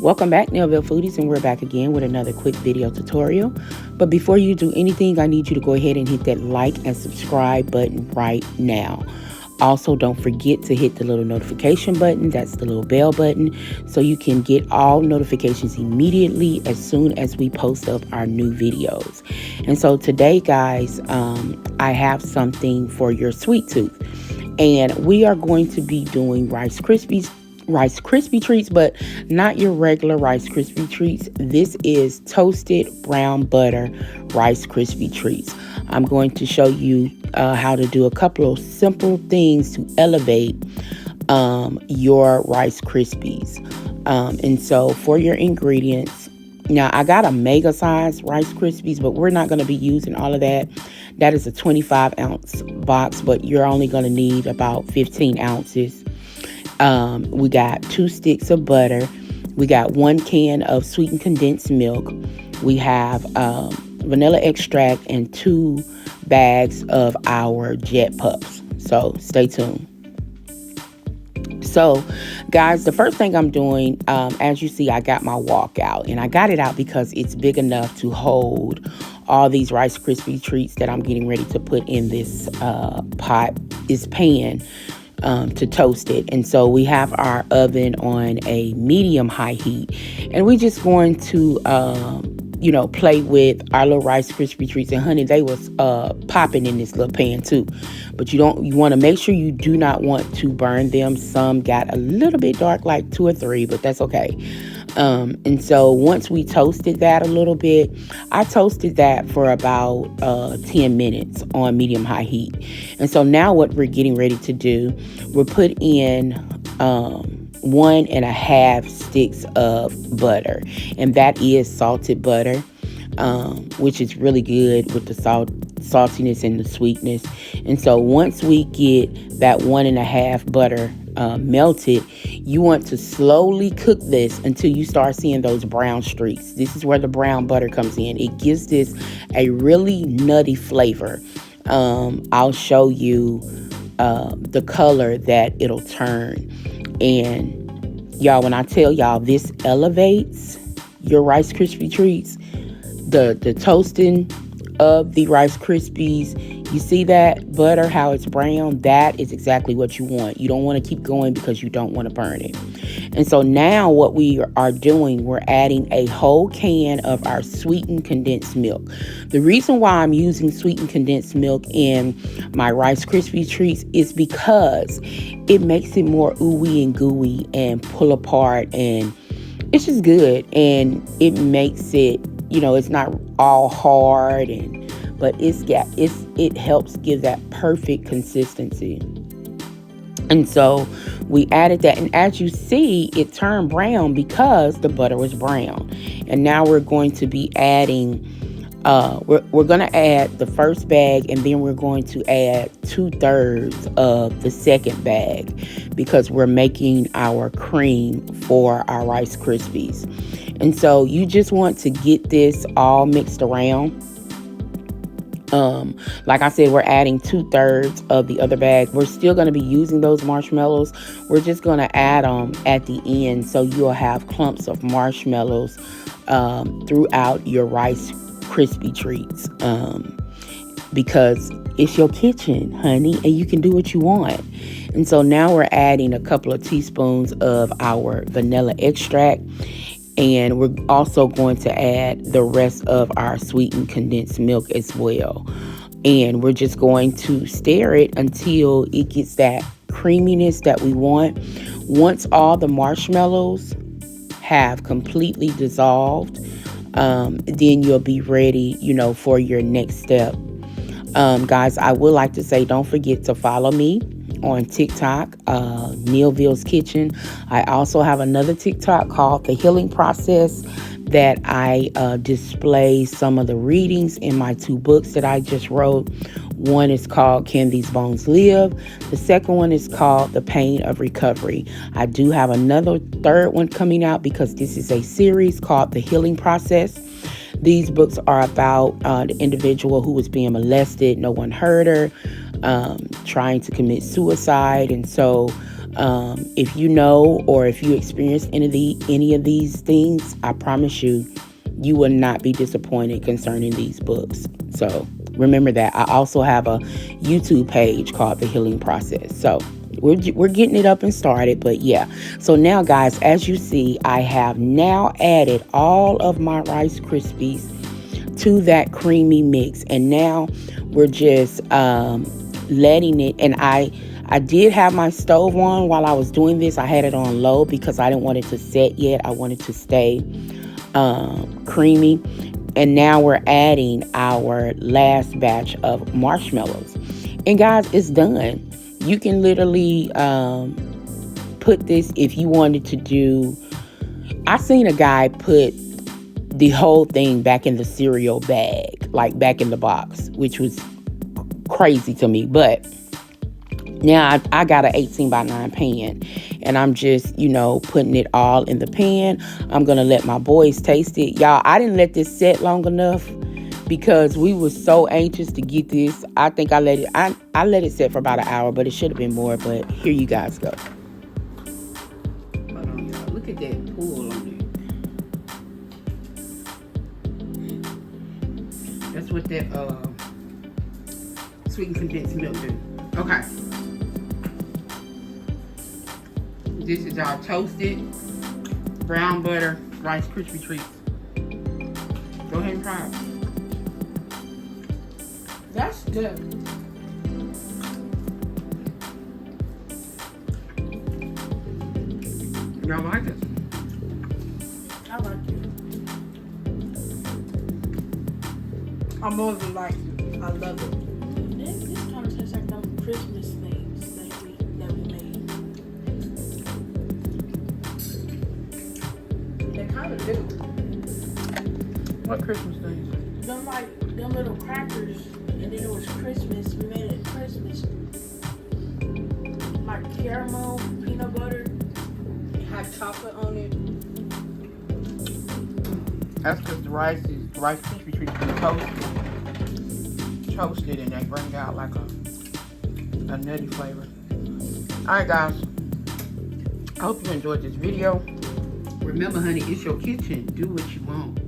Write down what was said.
Welcome back, Nailville Foodies, and we're back again with another quick video tutorial. But before you do anything, I need you to go ahead and hit that like and subscribe button right now. Also, don't forget to hit the little notification button, that's the little bell button, so you can get all notifications immediately as soon as we post up our new videos. And so today, guys, I have something for your sweet tooth. And we are going to be doing Rice Krispie treats, but not your regular Rice Krispie treats. This is toasted brown butter Rice Krispie treats. I'm going to show you how to do a couple of simple things to elevate your Rice Krispies. And so for your ingredients, now I got a mega size Rice Krispies, but we're not going to be using all of that. That is a 25-ounce box, but you're only going to need about 15 ounces. We got 2 sticks of butter. We got 1 can of sweetened condensed milk. We have vanilla extract and 2 bags of our Jet Puffs. So stay tuned. So, guys, the first thing I'm doing, as you see, I got my wok out. And I got it out because it's big enough to hold all these Rice Krispie treats that I'm getting ready to put in this pan to toast it. And so we have our oven on a medium-high heat. And we're just going to, play with our little Rice Krispie treats. And honey, they was popping in this little pan too. But you want to make sure you do not want to burn them. Some got a little bit dark, like 2 or 3, but that's okay. And so once we toasted that a little bit, I toasted that for about 10 minutes on medium-high heat. And so now what we're getting ready to do, we'll put in 1.5 sticks of butter, and that is salted butter, which is really good with the saltiness and the sweetness. And so once we get that 1.5 butter melted, you want to slowly cook this until you start seeing those brown streaks. This is where the brown butter comes in. It gives this a really nutty flavor. I'll show you the color that it'll turn. And y'all, when I tell y'all this elevates your Rice Krispie treats, the toasting of the Rice Krispies, you see that butter, how it's brown? That is exactly what you want. You don't want to keep going because you don't want to burn it. And so now what we are doing, we're adding a whole can of our sweetened condensed milk. The reason why I'm using sweetened condensed milk in my Rice Krispie treats is because it makes it more ooey and gooey and pull apart, and it's just good. And it makes it, it's not all hard, but it helps give that perfect consistency. And so we added that, and as you see, it turned brown because the butter was brown. And now we're going to be adding, we're going to add the first bag, and then we're going to add 2/3 of the second bag because we're making our cream for our Rice Krispies. And so you just want to get this all mixed around. Like I said, we're adding 2/3 of the other bag. We're still going to be using those marshmallows. We're just going to add them at the end, so you'll have clumps of marshmallows throughout your Rice Krispie treats, because it's your kitchen, honey, and you can do what you want. And so now we're adding a couple of teaspoons of our vanilla extract. And we're also going to add the rest of our sweetened condensed milk as well. And we're just going to stir it until it gets that creaminess that we want. Once all the marshmallows have completely dissolved, then you'll be ready, for your next step. Guys, I would like to say, don't forget to follow me on TikTok, Neilville's Kitchen. I also have another TikTok called The Healing Process that I display some of the readings in my 2 books that I just wrote. One is called Can These Bones Live? The second one is called The Pain of Recovery. I do have another 3rd one coming out because this is a series called The Healing Process. These books are about the individual who was being molested. No one heard her, trying to commit suicide. And so If you know or if you experience any of these things, I promise you, you will not be disappointed concerning these books. So remember that. I also have a YouTube page called The Healing Process. So we're getting it up and started, but yeah. So now, guys, as you see, I have now added all of my Rice Krispies to that creamy mix, and now we're just letting it. And I did have my stove on while I was doing this. I had it on low because I didn't want it to set yet. I wanted to stay creamy. And now we're adding our last batch of marshmallows. And guys, it's done. You can literally put this if you wanted to do. I seen a guy put the whole thing back in the cereal bag, like back in the box, which was crazy to me. But now I got an 18x9 pan, and I'm just, putting it all in the pan. I'm going to let my boys taste it. Y'all, I didn't let this set long enough because we were so anxious to get this. I think I let it set for about an hour, but it should have been more. But here you guys go. Hold on, y'all. Look at that pool on there. That's what that sweetened condensed milk do. Okay. This is our toasted brown butter Rice Krispie treats. Go ahead and try it. That's good. Y'all like it? I like it. I more than like it. I love it. This kind of tastes like those Christmas things that we made. They kind of do. What Christmas things? Them little crackers, and then it was Christmas. We made it Christmas. Like caramel, peanut butter, had chocolate on it. That's because the Rice Krispie treats been toasted, and they bring out like a nutty flavor. Alright, guys, I hope you enjoyed this video. Remember, honey, it's your kitchen. Do what you want.